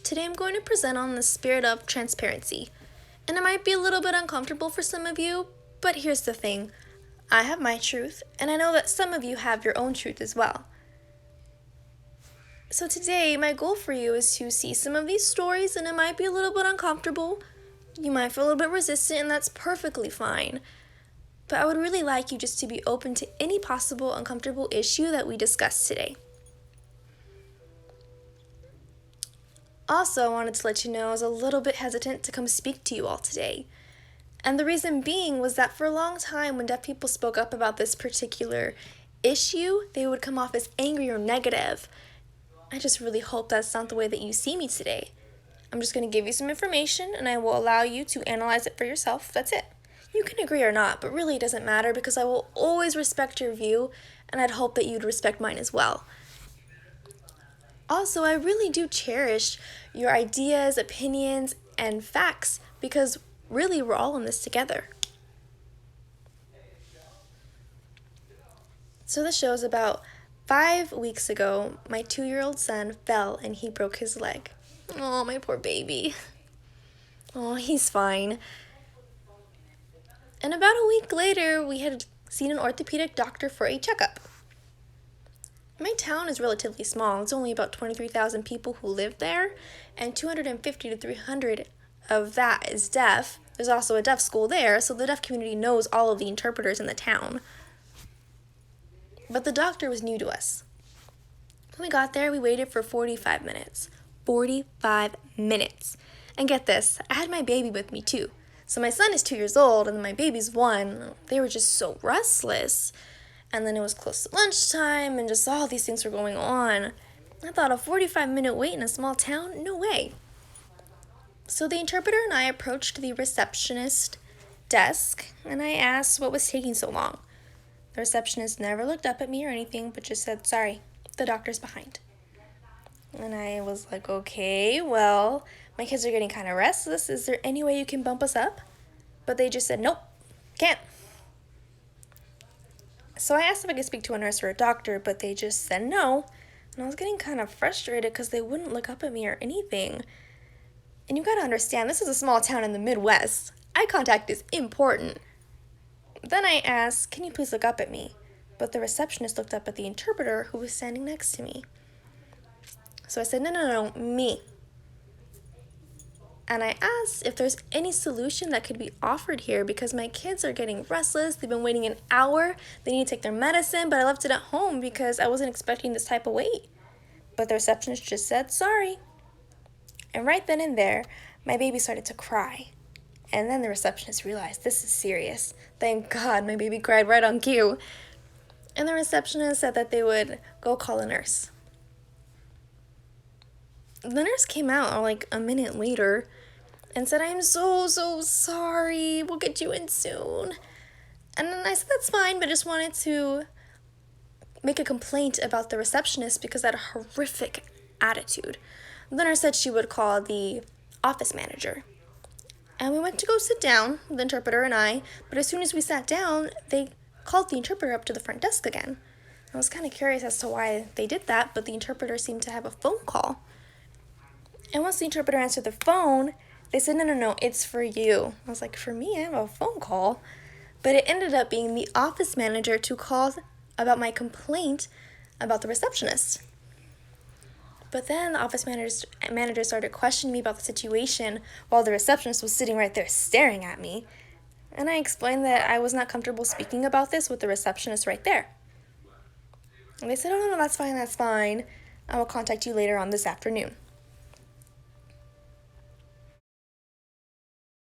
Today I'm going to present on the spirit of transparency. And it might be a little bit uncomfortable for some of you, but here's the thing. I have my truth, and I know that some of you have your own truth as well. So today, my goal for you is to see some of these stories, and it might be a little bit uncomfortable. You might feel a little bit resistant, and that's perfectly fine. But I would really like you just to be open to any possible uncomfortable issue that we discuss today. Also, I wanted to let you know I was a little bit hesitant to come speak to you all today. And the reason being was that for a long time when deaf people spoke up about this particular issue, they would come off as angry or negative. I just really hope that's not the way that you see me today. I'm just going to give you some information and I will allow you to analyze it for yourself. That's it. You can agree or not, but really it doesn't matter because I will always respect your view and I'd hope that you'd respect mine as well. Also, I really do cherish your ideas, opinions, and facts because really we're all in this together. So the show is about 5 weeks ago, my 2-year-old son fell and he broke his leg. Oh, my poor baby. Oh, he's fine. And about a week later, we had seen an orthopedic doctor for a checkup. My town is relatively small. It's only about 23,000 people who live there, and 250 to 300 of that is deaf. There's also a deaf school there, so the deaf community knows all of the interpreters in the town. But the doctor was new to us. When we got there, we waited for 45 minutes. 45 minutes. And get this, I had my baby with me too. So my son is 2 years old and my baby's 1. They were just so restless. And then it was close to lunchtime and just all these things were going on. I thought a 45-minute wait in a small town? No way. So the interpreter and I approached the receptionist desk and I asked what was taking so long. The receptionist never looked up at me or anything, but just said, "Sorry, the doctor's behind." And I was like, okay, well, my kids are getting kind of restless. Is there any way you can bump us up? But they just said, nope, can't. So I asked if I could speak to a nurse or a doctor, but they just said no. And I was getting kind of frustrated because they wouldn't look up at me or anything. And you gotta understand, this is a small town in the Midwest. Eye contact is important. Then I asked, can you please look up at me? But the receptionist looked up at the interpreter who was standing next to me. So I said, no, me. And I asked if there's any solution that could be offered here because my kids are getting restless. They've been waiting an hour. They need to take their medicine, but I left it at home because I wasn't expecting this type of wait. But the receptionist just said, sorry. And right then and there, my baby started to cry. And then the receptionist realized this is serious. Thank God my baby cried right on cue. And the receptionist said that they would go call a nurse. The nurse came out like a minute later and said, I'm so sorry. We'll get you in soon. And then I said, that's fine, but I just wanted to make a complaint about the receptionist because I had a horrific attitude. The nurse said she would call the office manager. And we went to go sit down, the interpreter and I, but as soon as we sat down, they called the interpreter up to the front desk again. I was kind of curious as to why they did that, but the interpreter seemed to have a phone call. And once the interpreter answered the phone, they said, no, it's for you. I was like, for me? I have a phone call. But it ended up being the office manager to call about my complaint about the receptionist. But then the office manager started questioning me about the situation while the receptionist was sitting right there staring at me. And I explained that I was not comfortable speaking about this with the receptionist right there. And they said, oh, no, that's fine. I will contact you later on this afternoon.